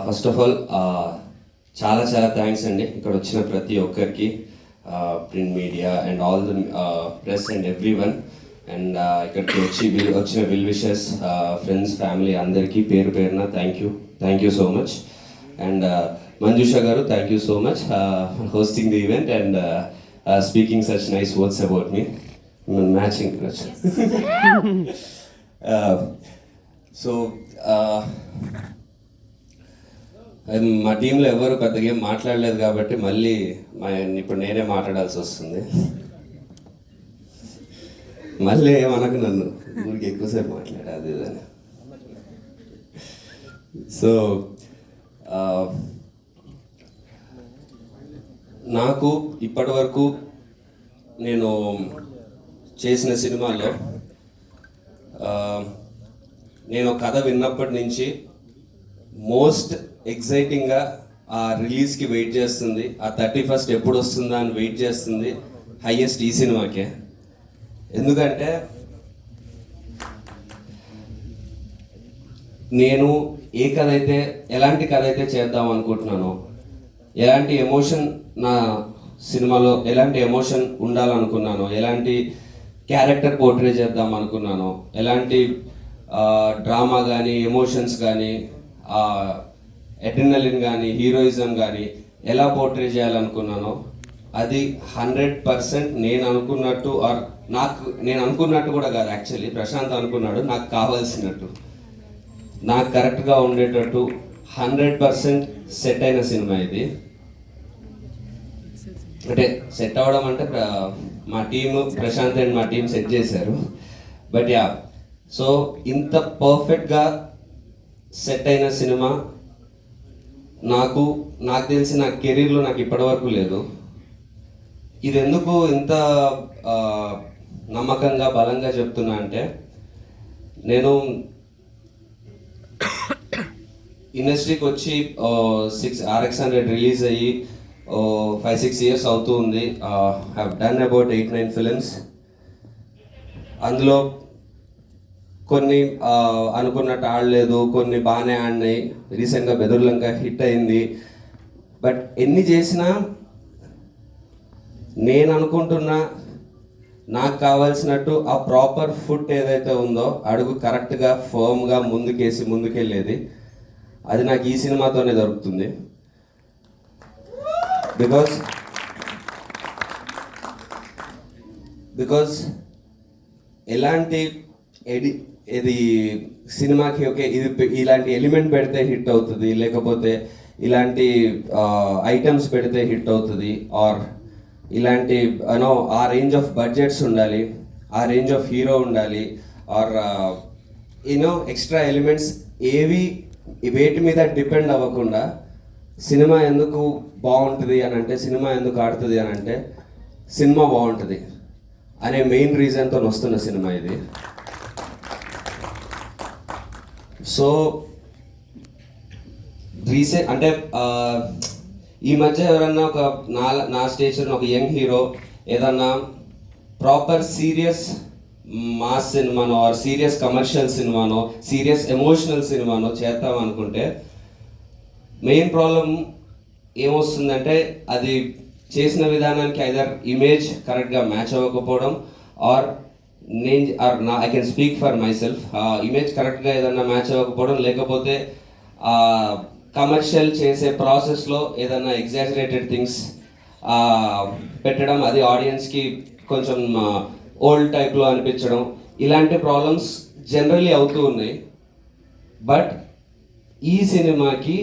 First of all చాలా చాలా thanks అండి ఇక్కడ వచ్చిన ప్రతి ఒక్కరికి, print media and all the press and everyone. And ఇక్కడికి వచ్చిన విల్ విషెస్, ఫ్రెండ్స్, ఫ్యామిలీ అందరికీ పేరు పేరున thank you so much. And Manjusha garu, thank you so much hosting the event and speaking such nice words about me, matching. So మా టీంలో ఎవరు పెద్దగా ఏం మాట్లాడలేదు కాబట్టి మళ్ళీ ఇప్పుడు నేనే మాట్లాడాల్సి వస్తుంది. మళ్ళీ ఏమనకు నన్ను, ఊరికి ఎక్కువసేపు మాట్లాడాది ఇదని. సో నాకు ఇప్పటి వరకు నేను చేసిన సినిమాల్లో నేను కథ విన్నప్పటి నుంచి మోస్ట్ ఎగ్జైటింగ్గా ఆ రిలీజ్కి వెయిట్ చేస్తుంది, ఆ 31st ఎప్పుడు వస్తుందా అని వెయిట్ చేస్తుంది హైయెస్ట్ ఈ సినిమాకే. ఎందుకంటే నేను ఏ కథ అయితే, ఎలాంటి కథ అయితే చేద్దాం అనుకుంటున్నానో, ఎలాంటి ఎమోషన్ నా సినిమాలో ఎలాంటి ఎమోషన్ ఉండాలనుకున్నానో, ఎలాంటి క్యారెక్టర్ పోర్ట్రే చేద్దాం అనుకున్నానో, ఎలాంటి డ్రామా కానీ ఎమోషన్స్ కానీ అడ్రినలిన్ కానీ హీరోయిజం కానీ ఎలా పోర్ట్రే చేయాలనుకున్నానో అది 100% నేను అనుకున్నట్టు, ఆర్ నేను అనుకున్నట్టు కూడా కాదు, యాక్చువల్లీ ప్రశాంత్ అనుకున్నాడు నాకు కావాల్సినట్టు, నాకు కరెక్ట్గా ఉండేటట్టు 100% సెట్ అయిన సినిమా ఇది. అంటే సెట్ అవ్వడం అంటే మా టీము, ప్రశాంత్ అండ్ మా టీం సెట్ చేశారు. బట్ యా, సో ఇంత పర్ఫెక్ట్గా సెట్ అయిన సినిమా నాకు తెలిసి నా కెరీర్లో నాకు ఇప్పటివరకు లేదు. ఇది ఎందుకు ఇంత నమ్మకంగా బలంగా చెప్తున్నా అంటే, నేను ఇండస్ట్రీకి వచ్చి RX100 రిలీజ్ అయ్యి 5-6 years అవుతూ ఉంది. Have done about 8-9 films. అందులో కొన్ని అనుకున్నట్టు ఆడలేదు, కొన్ని బాగానే ఆడినాయి. రీసెంట్గా బెదుర్లంక హిట్ అయింది. బట్ ఎన్ని చేసినా నేను అనుకుంటున్నా నాకు కావాల్సినట్టు ఆ ప్రాపర్ ఫుట్ ఏదైతే ఉందో, అడుగు కరెక్ట్గా ఫర్మ్గా ముందుకెళ్ళేది, అది నాకు ఈ సినిమాతోనే దొరుకుతుంది. బికాజ్ ఎలాంటి ఇది సినిమాకి ఓకే ఇది ఇలాంటి ఎలిమెంట్ పెడితే హిట్ అవుతుంది, లేకపోతే ఇలాంటి ఐటమ్స్ పెడితే హిట్ అవుతుంది, ఆర్ ఇలాంటి ఆ రేంజ్ ఆఫ్ బడ్జెట్స్ ఉండాలి, ఆ రేంజ్ ఆఫ్ హీరో ఉండాలి, ఆర్ ఎక్స్ట్రా ఎలిమెంట్స్ వేటి మీద డిపెండ్ అవ్వకుండా సినిమా ఎందుకు బాగుంటుంది అని అంటే, సినిమా ఎందుకు ఆడుతుంది అని అంటే, సినిమా బాగుంటుంది అనే మెయిన్ రీజన్తో వస్తున్న సినిమా ఇది. సో అంటే ఈ మధ్య ఎవరన్నా ఒక నా స్టేషన్ ఒక యంగ్ హీరో ఏదన్నా ప్రాపర్ సీరియస్ మాస్ సినిమానో, ఆర్ సీరియస్ కమర్షియల్ సినిమానో, సీరియస్ ఎమోషనల్ సినిమానో చేద్దాం అనుకుంటే మెయిన్ ప్రాబ్లం ఏమొస్తుందంటే, అది చేసిన విధానానికి ఐదర్ ఇమేజ్ కరెక్ట్గా మ్యాచ్ అవ్వకపోవడం, or I can speak for myself, image కరెక్ట్గా ఏదన్నా మ్యాచ్ అవ్వకపోవడం, లేకపోతే కమర్షియల్ చేసే ప్రాసెస్లో ఏదన్నా ఎగ్జాజరేటెడ్ థింగ్స్ పెట్టడం, అది ఆడియన్స్కి కొంచెం ఓల్డ్ టైప్లో అనిపించడం, ఇలాంటి ప్రాబ్లమ్స్ జనరలీ అవుతూ ఉన్నాయి. బట్ ఈ సినిమాకి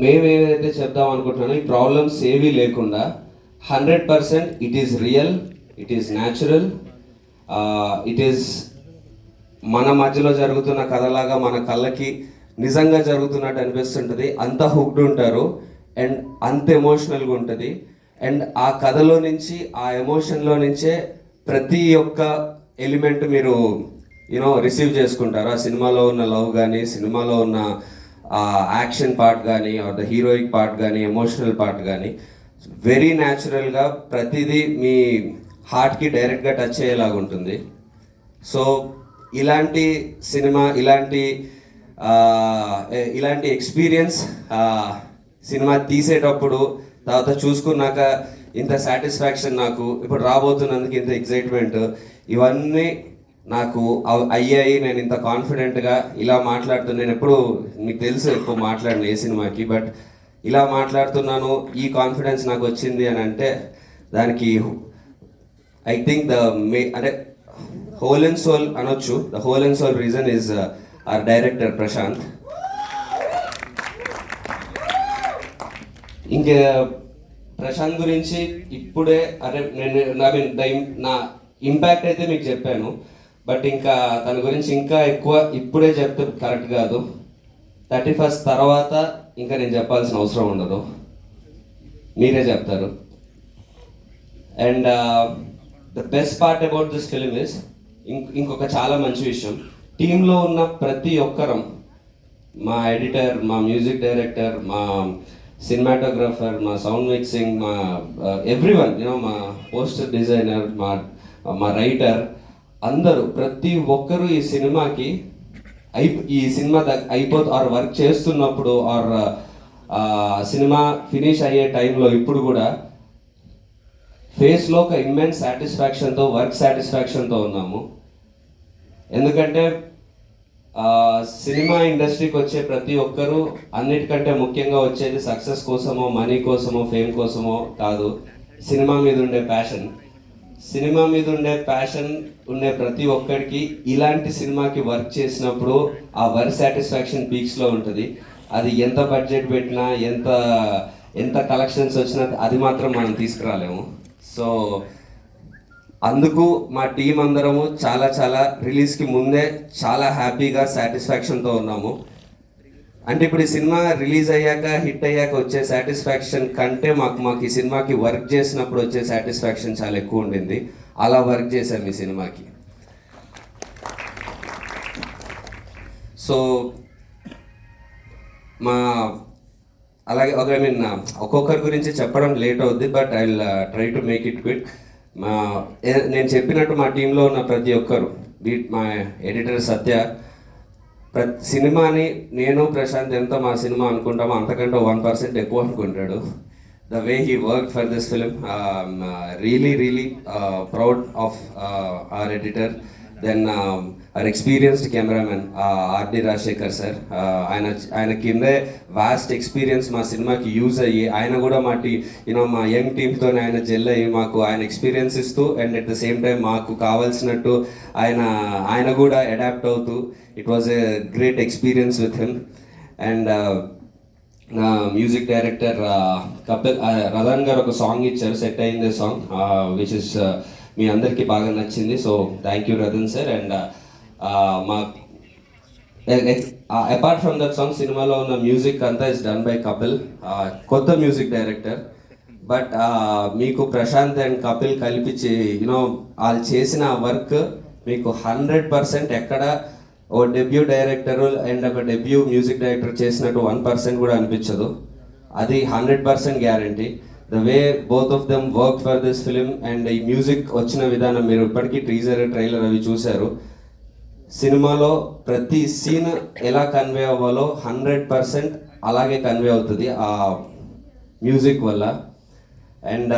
మేము ఏదైతే చెప్దాం అనుకుంటున్నానో ఈ ప్రాబ్లమ్స్ ఏవీ లేకుండా 100% it is real, it is natural, it is మన మధ్యలో జరుగుతున్న కథలాగా మన కళ్ళకి నిజంగా జరుగుతున్నట్టు అనిపిస్తుంటుంది. అంత హుక్డ్ ఉంటారు అండ్ అంత ఎమోషనల్గా ఉంటుంది. అండ్ ఆ కథలో నుంచి, ఆ ఎమోషన్లో నుంచే ప్రతి ఒక్క ఎలిమెంట్ మీరు రిసీవ్ చేసుకుంటారు. ఆ సినిమాలో ఉన్న లవ్ కానీ, సినిమాలో ఉన్న యాక్షన్ పార్ట్ కానీ, ఆర్ ద హీరోయిక్ పార్ట్ కానీ, ఎమోషనల్ పార్ట్ కానీ వెరీ న్యాచురల్గా ప్రతిదీ మీ హార్ట్కి డైరెక్ట్గా టచ్ అయ్యేలాగా ఉంటుంది. సో ఇలాంటి సినిమా, ఇలాంటి ఇలాంటి ఎక్స్పీరియన్స్ సినిమా తీసేటప్పుడు తర్వాత చూసుకున్నాక ఇంత సాటిస్ఫాక్షన్, నాకు ఇప్పుడు రాబోతున్నందుకు ఇంత ఎక్సైట్మెంట్, ఇవన్నీ నాకు అయ్యాయి. నేను ఇంత కాన్ఫిడెంట్గా ఇలా మాట్లాడుతున్నాను. నేను ఎప్పుడు మీకు తెలుసు ఎక్కువ మాట్లాడిన ఏ సినిమాకి, బట్ ఇలా మాట్లాడుతున్నాను, ఈ కాన్ఫిడెన్స్ నాకు వచ్చింది అని అంటే దానికి ఐ థింక్ అంటే హోల్ అండ్ సోల్ అనొచ్చు. The whole and soul reason is our director Prashanth. ఇంకా ప్రశాంత్ గురించి ఇప్పుడే నా ఇంపాక్ట్ అయితే మీకు చెప్పాను, బట్ ఇంకా తన గురించి ఇంకా ఎక్కువ ఇప్పుడే చెప్తే కరెక్ట్ కాదు. 31st తర్వాత ఇంకా నేను చెప్పాల్సిన అవసరం ఉండదు, మీరే చెప్తారు. And the best part about this film is, ఇంకొక చాలా మంచి విషయం, టీంలో ఉన్న ప్రతి ఒక్కరం, మా ఎడిటర్, మా మ్యూజిక్ డైరెక్టర్, మా సినిమాటోగ్రాఫర్, మా సౌండ్ మిక్సింగ్, మా ఎవ్రీవన్, మా పోస్టర్ డిజైనర్, మా రైటర్, అందరూ ప్రతి ఒక్కరూ ఈ సినిమాకి ఈ సినిమా ఆర్ వర్క్ చేస్తున్నప్పుడు ఆర్ సినిమా ఫినిష్ అయ్యే టైంలో ఇప్పుడు కూడా ఫేస్లో ఒక ఇమ్మెన్స్ సాటిస్ఫాక్షన్తో, వర్క్ సాటిస్ఫాక్షన్తో ఉన్నాము. ఎందుకంటే సినిమా ఇండస్ట్రీకి వచ్చే ప్రతి ఒక్కరూ అన్నిటికంటే ముఖ్యంగా వచ్చేది సక్సెస్ కోసమో, మనీ కోసమో, ఫేమ్ కోసమో కాదు, సినిమా మీద ఉండే ప్యాషన్. సినిమా మీద ఉండే ప్యాషన్ ఉండే ప్రతి ఒక్కరికి ఇలాంటి సినిమాకి వర్క్ చేసినప్పుడు ఆ వర్క్ సాటిస్ఫాక్షన్ పీక్స్లో ఉంటుంది. అది ఎంత బడ్జెట్ పెట్టినా, ఎంత కలెక్షన్స్ వచ్చినా అది మాత్రం మనం తీసుకురాలేము. సో అందుకు మా టీం అందరము చాలా రిలీజ్కి ముందే చాలా హ్యాపీగా సాటిస్ఫాక్షన్తో ఉన్నాము. అంటే ఇప్పుడు ఈ సినిమా రిలీజ్ అయ్యాక, హిట్ అయ్యాక వచ్చే సాటిస్ఫాక్షన్ కంటే మాకు ఈ సినిమాకి వర్క్ చేసినప్పుడు వచ్చే సాటిస్ఫాక్షన్ చాలా ఎక్కువ ఉండింది. అలా వర్క్ చేశాం ఈ సినిమాకి. సో అలాగే ఒక్కొక్కరి గురించి చెప్పడం లేట్ అవుద్ది, but I will try to make it quick. నేను చెప్పినట్టు మా టీంలో ఉన్న ప్రతి ఒక్కరు, మా ఎడిటర్ సత్య, సినిమాని నేను ప్రశాంత్ ఎంత మా సినిమా అనుకుంటామో అంతకంటే 1% ఎక్కువ అనుకుంటాడు. The way he work for this film, really proud of our editor. Then our experienced cameraman RD Rajasekhar sir, ఆయన కిందే వాస్ట్ ఎక్స్పీరియన్స్ మా సినిమాకి యూజ్ అయ్యి, ఆయన కూడా మా యంగ్ టీమ్తో ఆయన జెల్ అయ్యి మాకు ఆయన ఎక్స్పీరియన్స్ ఇస్తూ, and at the same time మాకు కావాల్సినట్టు ఆయన కూడా అడాప్ట్ అవుతూ, it was a great experience with him. And నా మ్యూజిక్ డైరెక్టర్ కపిల్ రదన్ గారు ఒక సాంగ్ ఇచ్చారు, సెట్ అయింది సాంగ్, విచ్ ఇస్ మీ అందరికీ బాగా నచ్చింది. So thank you Radan sir. And మా అపార్ట్ ఫ్రమ్ దట్ సాంగ్, సినిమాలో ఉన్న మ్యూజిక్ అంతా ఇస్ డన్ బై కపిల్, కొత్త మ్యూజిక్ డైరెక్టర్. బట్ మీకు ప్రశాంత్ అండ్ కపిల్ కలిపించి వాళ్ళు చేసిన వర్క్ మీకు 100% ఎక్కడ ఓ డెబ్యూ డైరెక్టర్ అండ్ ఒక డెబ్యూ మ్యూజిక్ డైరెక్టర్ చేసినట్టు 1% కూడా అనిపించదు. అది 100% guarantee. The way both of them work for this film, and ఈ మ్యూజిక్ వచ్చిన విధానం మీరు ఇప్పటికీ టీజర్, ట్రైలర్ అవి చూశారు. సినిమాలో ప్రతి సీన్ ఎలా కన్వే అవ్వాలో 100% అలాగే కన్వే అవుతుంది ఆ మ్యూజిక్ వల్ల. అండ్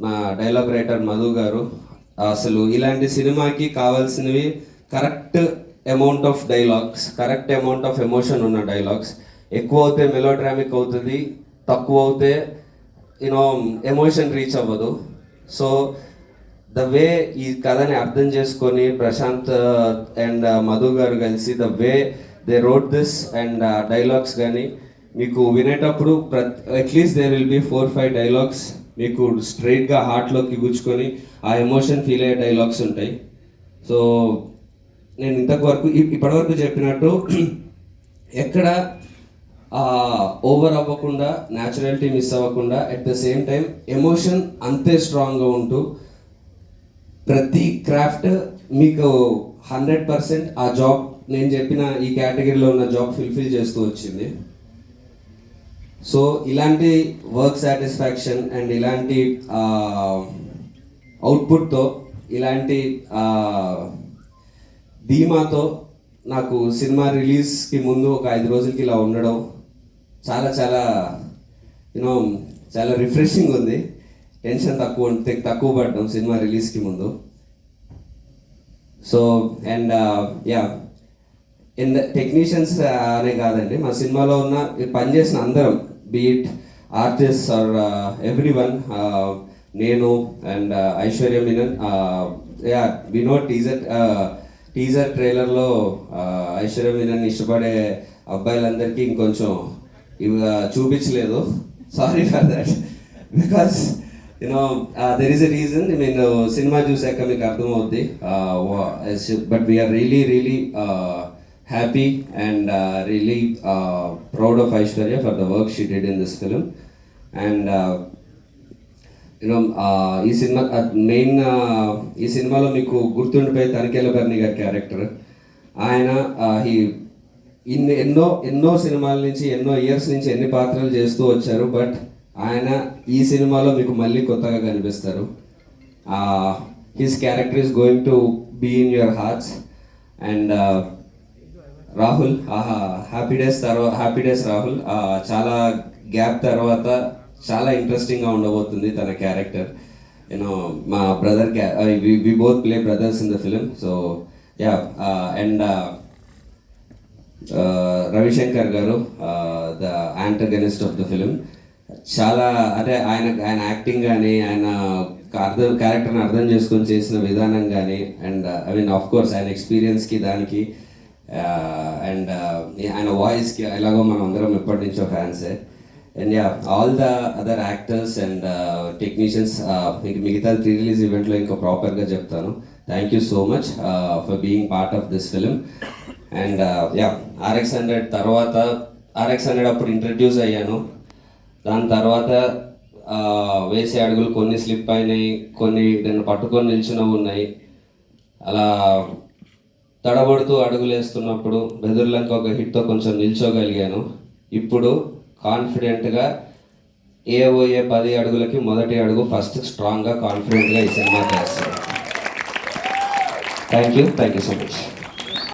మా డైలాగ్ రైటర్ మధు గారు, అసలు ఇలాంటి సినిమాకి కావాల్సినవి correct amount of dialogues, correct amount of emotion ఉన్న డైలాగ్స్. ఎక్కువ అవుతే మెలోడ్రామిక్ అవుతుంది, తక్కువ అవుతే ఎమోషన్ రీచ్ అవ్వదు. సో ద వే ఈ కథని అర్థం చేసుకొని ప్రశాంత్ అండ్ మధు గారు కలిసి the way they wrote this and dialogues కానీ మీకు వినేటప్పుడు at least there will be 4-5 dialogues మీకు స్ట్రైట్గా హార్ట్లోకి గుచ్చుకొని ఆ ఎమోషన్ ఫీల్ అయ్యే డైలాగ్స్ ఉంటాయి. సో నేను ఇప్పటివరకు చెప్పినట్టు ఎక్కడ ఓవర్ అవ్వకుండా, న్యాచురాలిటీ మిస్ అవ్వకుండా, at the same time emotion అంతే స్ట్రాంగ్గా ఉంటూ ప్రతి క్రాఫ్ట్ మీకు 100% ఆ జాబ్, నేను చెప్పిన ఈ కేటగిరీలో ఉన్న జాబ్ ఫుల్ఫిల్ చేస్తూ వచ్చింది. సో ఇలాంటి వర్క్ సాటిస్ఫాక్షన్ అండ్ ఇలాంటి అవుట్పుట్తో, ఇలాంటి ధీమాతో నాకు సినిమా రిలీజ్కి ముందు ఒక 5 రోజులకి ఇలా ఉండడం చాలా చాలా యూనో చాలా రిఫ్రెషింగ్ ఉంది. టెన్షన్ తక్కువ పడ్డాం సినిమా రిలీజ్కి ముందు. So and yeah and technicians అనే కాదండి, మా సినిమాలో ఉన్న పనిచేసిన అందరం, be it artist or everyone, నేను and Aishwarya Menon, yeah we know teaser ట్రైలర్లో ఐశ్వర్య మీనన్ ఇష్టపడే అబ్బాయిలందరికీ ఇంకొంచెం చూపించలేదు. Sorry for that, because you know there is a reason. నేను సినిమా చూసాక మీకు అర్థమవుద్ది. But we are really happy and really proud of Aishwarya for the work she did in this film. And ఈ సినిమా మెయిన్ ఈ సినిమాలో మీకు గుర్తుండిపోయే తనిఖీల బర్ని గారి క్యారెక్టర్. ఆయన ఎన్నో సినిమాల నుంచి ఎన్నో ఇయర్స్ నుంచి ఎన్ని పాత్రలు చేస్తూ వచ్చారు. బట్ ఆయన ఈ సినిమాలో మీకు మళ్ళీ కొత్తగా కనిపిస్తారు. His character is going to be in your hearts. And Rahul, happy days Rahul, చాలా గ్యాప్ తర్వాత చాలా ఇంట్రెస్టింగ్గా ఉండబోతుంది తన క్యారెక్టర్. యూనో మా brother, we both play brothers in the film. So yeah and Ravishankar garu, the antagonist of the film, చాలా అంటే ఆయన యాక్టింగ్ కానీ ఆయన క్యారెక్టర్ని అర్థం చేసుకొని చేసిన విధానం కానీ, and I mean of course ఆయన ఎక్స్పీరియన్స్కి దానికి అండ్ ఆయన వాయిస్కి ఎలాగో మనం అందరం ఎప్పటి నుంచో ఫ్యాన్సే. And yeah all the other actors and technicians, మిగతా ప్రీ రిలీజ్ ఈవెంట్లో ఇంకా ప్రాపర్గా చెప్తాను. Thank you so much for being part of this film. And yeah RX100 తర్వాత, RX100 అప్పుడు ఇంట్రడ్యూస్ అయ్యాను. దాని తర్వాత వేసే అడుగులు కొన్ని స్లిప్ అయినాయి, కొన్ని నేను పట్టుకొని నిల్చున్నవి ఉన్నాయి. అలా తడబడుతూ అడుగులు వేస్తున్నప్పుడు బెదుర్లంక ఒక హిట్తో కొంచెం నిల్చోగలిగాను. ఇప్పుడు కాన్ఫిడెంట్గా ఏవోయే 10 అడుగులకి మొదటి అడుగు ఫస్ట్ స్ట్రాంగ్గా కాన్ఫిడెంట్గా ఈ సినిమా చేస్తాను. Thank you so much.